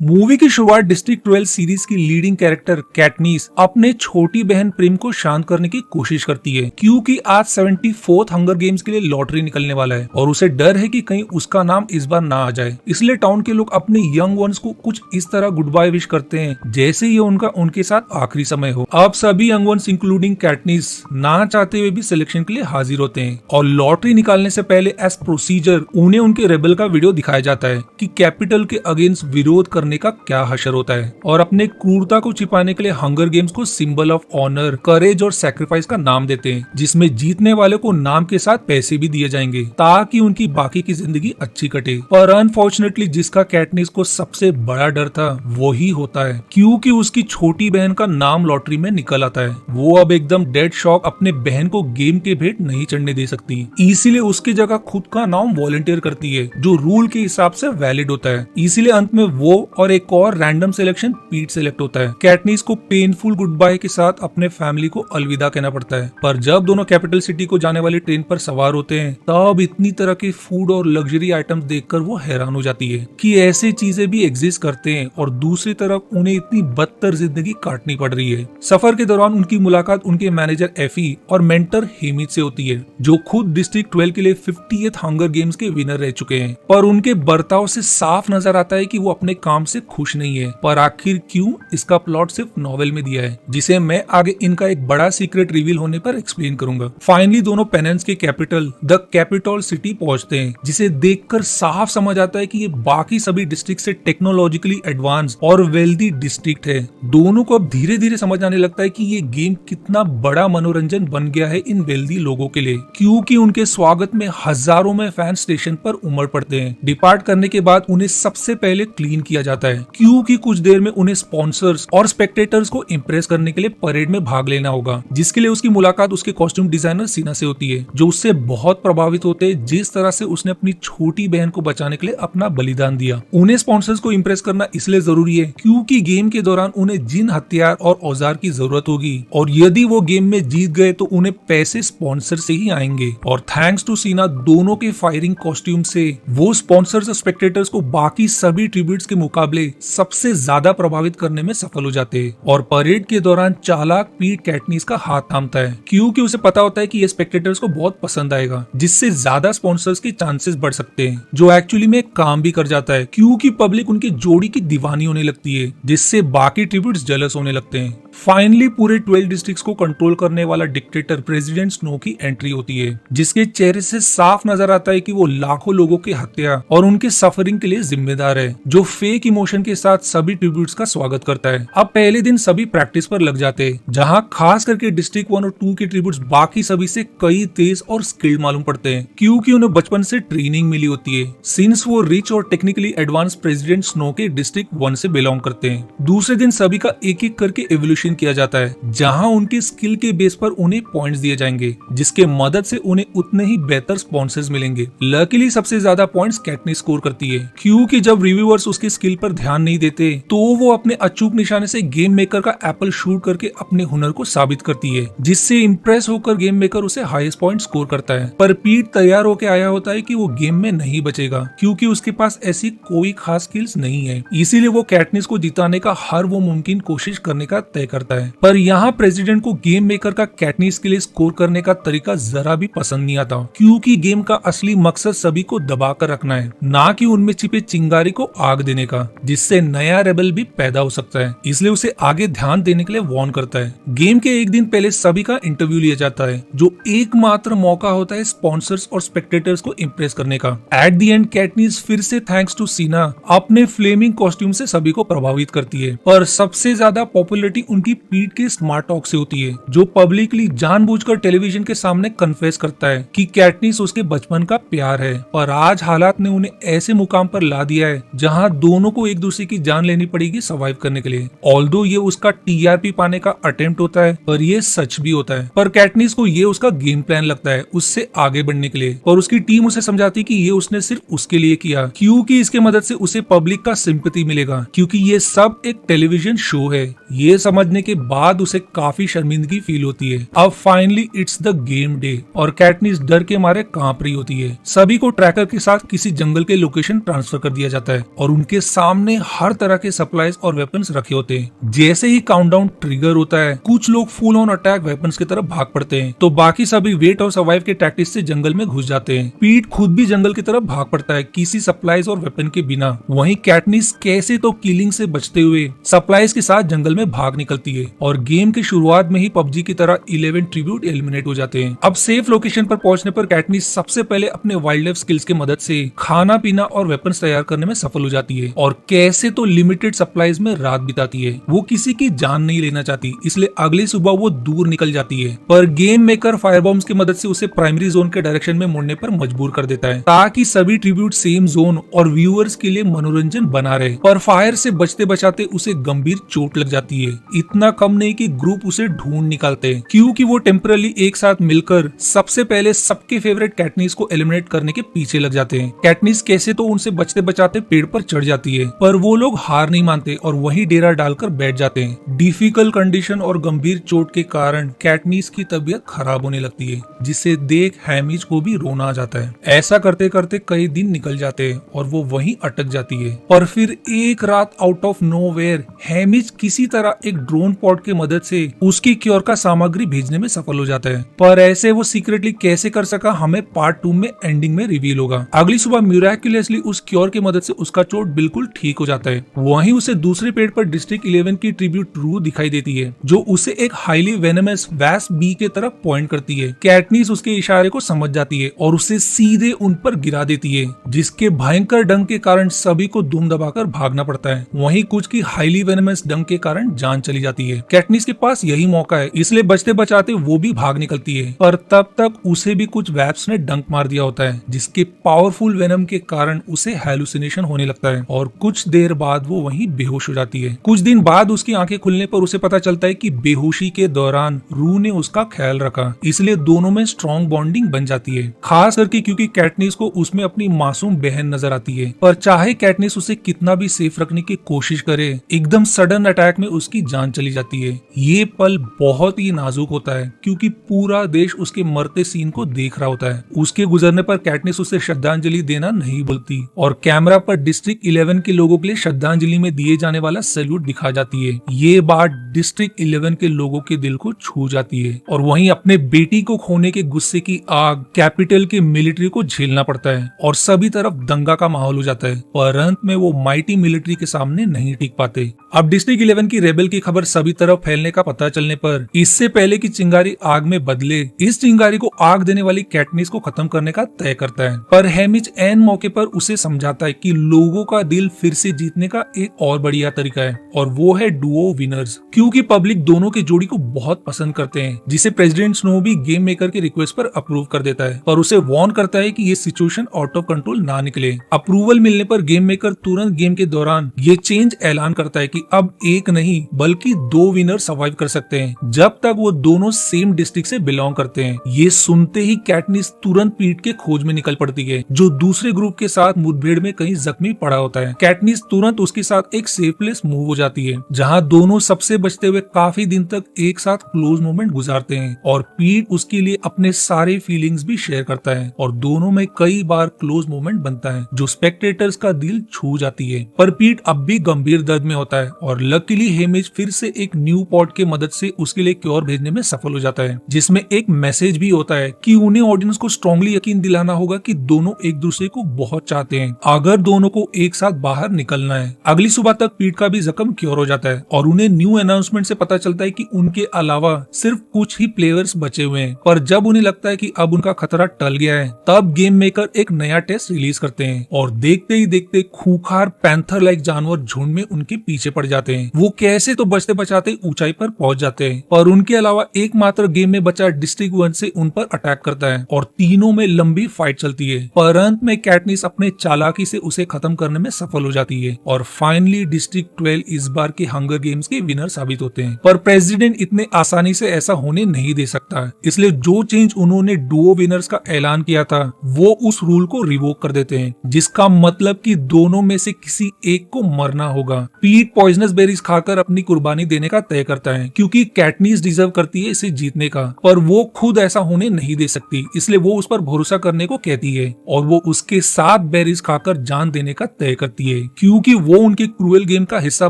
Movie की शुरुआत district 12 series की लीडिंग कैरेक्टर कैटनीस अपने छोटी बहन प्रिम को शांत करने की कोशिश करती है, क्योंकि आज 74th हंगर गेम्स के लिए लॉटरी निकलने वाला है और उसे डर है कि कहीं उसका नाम इस बार ना आ जाए। इसलिए टाउन के लोग अपने यंग वंस को कुछ इस तरह गुड बाय विश करते हैं जैसे ये उनका उनके साथ आखिरी समय हो। अब सभी यंग वंस इंक्लूडिंग कैटनीस ना चाहते हुए भी सिलेक्शन के लिए हाजिर होते हैं और लॉटरी निकालने से पहले एज प्रोसीजर उन्हें उनके रेबल का वीडियो दिखाया जाता है कि कैपिटल के अगेंस्ट विरोध करने का क्या हशर होता है और अपने क्रूरता को छिपाने के लिए हंगर गेम्स को सिंबल ऑफ ऑनर, करेज और सैक्रिफाइस का नाम देते हैं, जिसमें जीतने वाले को नाम के साथ पैसे भी दिए जाएंगे ताकि उनकी बाकी की जिंदगी अच्छी कटे। पर अनफॉर्चुनेटली जिसका कैटनीस को सबसे बड़ा डर था वही होता है, क्योंकि उसकी छोटी बहन का नाम लॉटरी में निकल आता है। वो अब एकदम डेड शॉक अपने बहन को गेम के भेंट नहीं चढ़ने दे सकती, इसीलिए उसकी जगह खुद का नाम वॉलंटियर करती है जो रूल के हिसाब से वैलिड होता है। इसीलिए अंत में वो और एक और रैंडम सिलेक्शन पीट सिलेक्ट होता है। कैटनीस को पेनफुल गुड बाय के साथ अपने फैमिली को अलविदा कहना पड़ता है। पर जब दोनों कैपिटल सिटी को जाने वाली ट्रेन पर सवार होते हैं तब इतनी तरह के फूड और लग्जरी आइटम्स देखकर वो हैरान हो जाती है कि ऐसी चीजें भी एग्जिस्ट करते हैं और दूसरी तरफ उन्हें इतनी बदतर जिंदगी काटनी पड़ रही है। सफर के दौरान उनकी मुलाकात उनके मैनेजर एफी और मेंटर हेमित से होती है, जो खुद डिस्ट्रिक्ट 12 के लिए 50th हंगर गेम्स के विनर रह चुके हैं। पर उनके बर्ताव से साफ नजर आता है कि वो अपने काम से खुश नहीं है। पर आखिर क्यों, इसका प्लॉट सिर्फ नॉवेल में दिया है, जिसे मैं आगे इनका एक बड़ा सीक्रेट रिवील होने पर एक्सप्लेन करूंगा। फाइनली दोनों पेनेंस के कैपिटल द कैपिटल सिटी पहुंचते हैं, जिसे देखकर साफ समझ आता है कि ये बाकी सभी डिस्ट्रिक्ट से टेक्नोलॉजिकली एडवांस और वेल्दी डिस्ट्रिक्ट है। दोनों को अब धीरे धीरे समझ आने लगता है कि ये गेम कितना बड़ा मनोरंजन बन गया है इन वेल्दी लोगों के लिए, क्योंकि उनके स्वागत में हजारों में फैन स्टेशन पर उमड़ पड़ते हैं। डिपार्ट करने के बाद उन्हें सबसे पहले क्लीन किया जाता है, क्योंकि कुछ देर में उन्हें स्पॉन्सर्स और स्पेक्टेटर्स को इम्प्रेस करने के लिए परेड में भाग लेना होगा, जिसके लिए उसकी मुलाकात उसके कॉस्ट्यूम डिजाइनर सीना से होती है, जो उससे बहुत प्रभावित होते हैं जिस तरह से उसने अपनी छोटी बहन को बचाने के लिए अपना बलिदान दिया। उन्हें स्पॉन्सर्स को इम्प्रेस करना इसलिए जरूरी है क्योंकि गेम के दौरान उन्हें जिन हथियार और औजार की जरूरत होगी और यदि वो गेम में जीत गए तो उन्हें पैसे स्पॉन्सर से ही आएंगे। और थैंक्स टू सीना दोनों के फायरिंग कॉस्ट्यूम से वो स्पॉन्सर्स और स्पेक्टेटर्स को बाकी सभी ट्रिब्यूट्स के मुकाबले सबसे ज्यादा प्रभावित करने में सफल हो जाते हैं। और परेड के दौरान चालाक पीट कैटनीस का हाथ थामता है, क्योंकि उसे पता होता है कि ये स्पेक्टेटर्स को बहुत पसंद आएगा, जिससे ज्यादा स्पॉन्सर्स के चांसेस बढ़ सकते हैं, जो एक्चुअली में काम भी कर जाता है, क्योंकि पब्लिक उनकी जोड़ी की दीवानी होने लगती है, जिससे बाकी ट्रिब्यूट्स जेलस होने लगते हैं। फाइनली पूरे 12 डिस्ट्रिक्ट्स को कंट्रोल करने वाला डिक्टेटर प्रेसिडेंट स्नो की एंट्री होती है, जिसके चेहरे से साफ नजर आता है कि वो लाखों लोगों की हत्या और उनके सफरिंग के लिए जिम्मेदार है, जो फेक इमोशन के साथ सभी ट्रिब्यूट्स का स्वागत करता है। अब पहले दिन सभी प्रैक्टिस पर लग जाते हैं, जहां खास करके डिस्ट्रिक्ट 1 और 2 के ट्रिब्यूट्स बाकी सभी से कई तेज और स्किल्ड मालूम पड़ते हैं, क्योंकि उन्हें बचपन से ट्रेनिंग मिली होती है, सिंस वो रिच और टेक्निकली एडवांस प्रेसिडेंट स्नो के डिस्ट्रिक्ट 1 से बिलोंग करते हैं। दूसरे दिन सभी का एक एक करके एवोल्यूशन किया जाता है, जहां उनके स्किल के बेस पर उन्हें पॉइंट्स दिए जाएंगे, जिसके मदद से उन्हें उतने ही बेहतर स्पॉन्सर्स मिलेंगे। लकीली सबसे ज्यादा पॉइंट्स कैटनीस स्कोर करती है, क्योंकि जब रिव्यूअर्स उसके स्किल पर ध्यान नहीं देते तो वो अपने अचूक निशाने से गेम मेकर का एप्पल शूट करके अपने हुनर को साबित करती है, जिससे इम्प्रेस होकर गेम मेकर उसे हाईएस्ट पॉइंट स्कोर करता है। पर पीट तैयार होकर आया होता है कि वो गेम में नहीं बचेगा, क्योंकि उसके पास ऐसी कोई खास स्किल्स नहीं है। इसीलिए वो कैटनीस को जिताने का हर वो मुमकिन कोशिश करने का तय करता है। पर यहाँ प्रेसिडेंट को गेम मेकर का कैटनीस के लिए स्कोर करने का तरीका जरा भी पसंद नहीं आता, क्योंकि गेम का असली मकसद सभी को दबा कर रखना है, ना कि उनमें छिपे चिंगारी को आग देने का, जिससे नया रेबल भी पैदा हो सकता है। इसलिए उसे आगे ध्यान देने के लिए वार्न करता है। गेम के एक दिन पहले सभी का इंटरव्यू लिया जाता है, जो एकमात्र मौका होता है स्पॉन्सर्स और स्पेक्टेटर्स को इम्प्रेस करने का। एट द एंड कैटनीस फिर से थैंक्स टू सीना अपने फ्लेमिंग कॉस्ट्यूम से सभी को प्रभावित करती है, पर सबसे ज्यादा पॉपुलैरिटी उनकी पीट के स्मार्ट टॉक से होती है, जो पब्लिकली जानबूझकर टेलीविजन के सामने कन्फेस करता है कि कैटनीस उसके बचपन का प्यार है। पर आज हालात ने उन्हें ऐसे मुकाम पर ला दिया है जहां दोनों को एक दूसरे की जान लेनी पड़ेगी सर्वाइव करने के लिए। ऑल्दो ये उसका टीआरपी पाने का अटेम्प्ट होता है, पर ये सच भी होता है। पर कैटनीस को ये उसका गेम प्लान लगता है उससे आगे बढ़ने के लिए, और उसकी टीम उसे समझाती है कि ये उसने सिर्फ उसके लिए किया, क्योंकि इसके मदद से उसे पब्लिक का सिंपैथी मिलेगा, क्योंकि ये सब एक टेलीविजन शो है। ये समझ बजने के बाद उसे काफी शर्मिंदगी फील होती है। अब finally it's the game day और कैटनिस डर के मारे कांप रही होती है। सभी को ट्रैकर के साथ किसी जंगल के लोकेशन ट्रांसफर कर दिया जाता है और उनके सामने हर तरह के सप्लाईज और वेपन्स रखे होते हैं। जैसे ही काउंटडाउन ट्रिगर होता है, कुछ लोग फुल ऑन अटैक वेपन्स की तरफ भाग पड़ते हैं, तो बाकी सभी वेट और सर्वाइव के टैक्टिक्स से जंगल में घुस जाते हैं। पीट खुद भी जंगल की तरफ भाग पड़ता है किसी सप्लाईज और वेपन के बिना। वहीं कैटनिस कैसे तो किलिंग से बचते हुए सप्लाईज के साथ जंगल में भाग निकलती है और गेम की शुरुआत में ही पबजी की तरह 11 ट्रिब्यूट एलिमिनेट हो जाते हैं। अब सेफ लोकेशन पर पहुंचने पर कैटनिस सबसे पहले अपने वाइल्ड लाइफ स्किल्स की मदद से खाना पीना और वेपन्स तैयार करने में सफल हो जाती है और कैसे तो लिमिटेड सप्लाईज में रात बिताती है। वो किसी की जान नहीं लेना चाहती, इसलिए अगली सुबह वो दूर निकल जाती है, पर गेम मेकर फायर बॉम्ब्स की मदद से उसे प्राइमरी जोन के डायरेक्शन में मुड़ने पर मजबूर कर देता है ताकि सभी ट्रिब्यूट सेम जोन और व्यूअर्स के लिए मनोरंजन बना रहे। पर फायर से बचते बचाते उसे गंभीर चोट लग जाती है। इतना कम नहीं कि ग्रुप उसे ढूंढ निकालते हैं, क्योंकि वो टेम्परली एक साथ मिलकर सबसे पहले सबके फेवरेट कैटनिस को एलिमिनेट करने के पीछे लग जाते हैं। कैटनिस कैसे तो उनसे बचते बचाते पेड़ पर चढ़ जाती है, पर वो लोग हार नहीं मानते और वही डेरा डालकर बैठ जाते हैं। डिफिकल्ट कंडीशन और गंभीर चोट के कारण कैटनिस की तबीयत खराब होने लगती है, जिसे देख हैमिज को भी रोना आ जाता है। ऐसा करते करते कई दिन निकल जाते हैं और वो वहीं अटक जाती है। पर फिर एक रात आउट ऑफ नोवेयर हैमिज किसी तरह एक ड्रोन पॉड की मदद से उसकी क्योर का सामग्री भेजने में सफल हो जाता है। पर ऐसे वो सीक्रेटली कैसे कर सका, हमें पार्ट 2 में एंडिंग में रिवील होगा। अगली सुबह मिराक्युलसली उस क्योर की मदद से उसका चोट बिल्कुल ठीक हो जाता है। वहीं उसे दूसरे पेड़ पर डिस्ट्रिक्ट 11 की ट्रिब्यूट रू दिखाई देती है, जो उसे एक हाईली वेनमस वैस्प बी के तरफ पॉइंट करती है। कैटनिस उसके इशारे को समझ जाती है और उसे सीधे उन पर गिरा देती है, जिसके भयंकर डंक के कारण सभी को दुम दबाकर भागना पड़ता है। वहीं कुछ की हाईली वेनमस डंक के कारण जान चली जाती है। कैटनिस के पास यही मौका है, इसलिए बचते बचाते वो भी भाग निकलती है, पर तब तक उसे भी कुछ वैप्स ने डंक मार दिया होता है, जिसके पावरफुल वेनम के कारण उसे हैलुसिनेशन होने लगता है और कुछ देर बाद वो वहीं बेहोश हो जाती है। कुछ दिन बाद उसकी आंखें खुलने पर उसे पता चलता है कि बेहोशी के दौरान रू ने उसका ख्याल रखा, इसलिए दोनों में स्ट्रॉन्ग बॉन्डिंग बन जाती है। खास करके क्योंकि कैटनिस को उसमें अपनी मासूम बहन नजर आती है, पर चाहे कैटनिस उसे कितना भी सेफ रखने की कोशिश करे, एकदम सडन अटैक में उसकी जान चली जाती है। ये पल बहुत ही नाजुक होता है, क्योंकि पूरा देश उसके मरते सीन को देख रहा होता है। उसके गुजरने पर कैटनिस उसे श्रद्धांजलि देना नहीं बोलती और कैमरा पर डिस्ट्रिक्ट 11 के लोगों के लिए श्रद्धांजलि में दिए जाने वाला सैल्यूट दिखा जाती है। ये बात डिस्ट्रिक्ट 11 के लोगों के दिल को छू जाती है और वहीं अपने बेटी को खोने के गुस्से की आग कैपिटल के मिलिट्री को झेलना पड़ता है और सभी तरफ दंगा का माहौल हो जाता है, पर अंत में वो माइटी मिलिट्री के सामने नहीं टिक पाते। अब डिस्ट्रिक्ट 11 की रेबल की खबर सभी तरफ फैलने का पता चलने पर इससे पहले कि चिंगारी आग में बदले, इस चिंगारी को आग देने वाली कैटनिस को खत्म करने का तय करता है। पर हैमिज एन मौके पर उसे समझाता है कि लोगों का दिल फिर से जीतने का एक और बढ़िया तरीका है, और वो है डुओ विनर्स, क्योंकि पब्लिक दोनों की जोड़ी को बहुत पसंद करते हैं, जिसे प्रेसिडेंट स्नो भी गेम मेकर के रिक्वेस्ट पर अप्रूव कर देता है, पर उसे वार्न करता है कि ये सिचुएशन आउट ऑफ कंट्रोल ना निकले। अप्रूवल मिलने पर गेम मेकर तुरंत गेम के दौरान ये चेंज ऐलान करता है कि अब एक नहीं बल्कि 2 विनर सर्वाइव कर सकते हैं, जब तक वो दोनों सेम डिस्ट्रिक्ट से बिलोंग करते हैं। ये सुनते ही कैटनिस तुरंत पीट के खोज में निकल पड़ती है, जो दूसरे ग्रुप के साथ मुठभेड़ में कहीं जख्मी पड़ा होता है। कैटनिस तुरंत उसके साथ एक सेफ प्लेस मूव हो जाती है, जहां दोनों सबसे बचते हुए काफी दिन तक एक साथ क्लोज मोमेंट गुजारते हैं और पीट उसके लिए अपने सारे फीलिंग्स भी शेयर करता है और दोनों में कई बार क्लोज मोमेंट बनता है, जो स्पेक्टेटर्स का दिल छू जाती है। पर पीट अब भी गंभीर दर्द में होता है और लकीली हेमिज फिर से एक न्यू पॉट के मदद से उसके लिए क्योर भेजने में सफल हो जाता है, जिसमें एक मैसेज भी होता है कि उन्हें ऑडियंस को स्ट्रांगली यकीन दिलाना होगा कि दोनों एक दूसरे को बहुत चाहते हैं, अगर दोनों को एक साथ बाहर निकलना है। अगली सुबह तक पीट का भी जख्म क्योर हो जाता है और उन्हें न्यू अनाउंसमेंट से पता चलता है कि उनके अलावा सिर्फ कुछ ही प्लेयर्स बचे हुए हैं। पर जब उन्हें लगता है कि अब उनका खतरा टल गया है, तब गेम मेकर एक नया टेस्ट रिलीज करते हैं और देखते ही देखते खूंखार पैंथर लाइक जानवर झुंड में उनके पीछे पड़ जाते हैं। वो कैसे तो बचते बचाते ऊंचाई पर पहुंच जाते हैं, पर उनके अलावा एकमात्र गेम में बचा डिस्ट्रिक्ट 1 से उन पर अटैक करता है और तीनों में लंबी फाइट चलती है, पर अंत में कैटनिस अपने चालाकी से उसे खत्म करने में सफल हो जाती है और फाइनली डिस्ट्रिक्ट 12 इस बार के हंगर गेम्स के विनर साबित होते हैं। पर प्रेसिडेंट इतने आसानी से ऐसा होने नहीं दे सकता, इसलिए जो चेंज उन्होंने डुओ विनर्स का ऐलान किया था वो उस रूल को रिवोक कर देते हैं, जिसका मतलब कि दोनों में से किसी एक को मरना होगा। पीट पॉइजनस बेरीज खाकर अपनी कुर्बानी कुर्बानी देने का तय करता है क्योंकि कैटनीस डिजर्व करती है इसे जीतने का, पर वो खुद ऐसा होने नहीं दे सकती, इसलिए वो उस पर भरोसा करने को कहती है और वो उसके साथ बेरीज खाकर जान देने का तय करती है क्योंकि वो उनके क्रूएल गेम का हिस्सा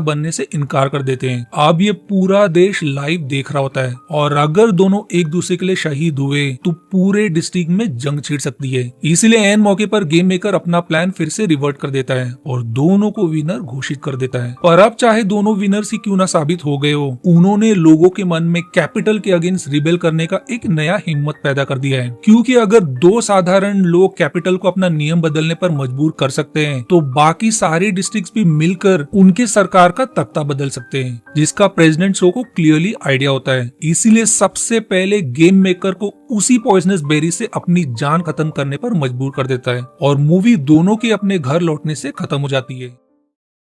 बनने से इनकार कर देते हैं। अब ये पूरा देश लाइव देख रहा होता है और अगर दोनों एक दूसरे के लिए शहीद हुए तो पूरे डिस्ट्रिक्ट में जंग छिड़ सकती है। इसलिए एन मौके पर गेम मेकर अपना प्लान फिर से रिवर्ट कर देता है और दोनों को विनर घोषित कर देता है। पर अब चाहे दोनों विनर्स ही क्यों ना साबित हो गए हो, उन्होंने लोगों के मन में कैपिटल के अगेंस्ट रिबेल करने का एक नया हिम्मत पैदा कर दिया है क्योंकि अगर दो साधारण लोग कैपिटल को अपना नियम बदलने पर मजबूर कर सकते हैं तो बाकी सारे डिस्ट्रिक्ट्स भी मिलकर उनके सरकार का तख्ता बदल सकते हैं, जिसका प्रेसिडेंट शो को क्लियरली आइडिया होता है। इसीलिए सबसे पहले गेम मेकर को उसी पॉइजनस बेरी से अपनी जान खत्म करने पर मजबूर कर देता है और मूवी दोनों के अपने घर लौटने से खत्म हो जाती है।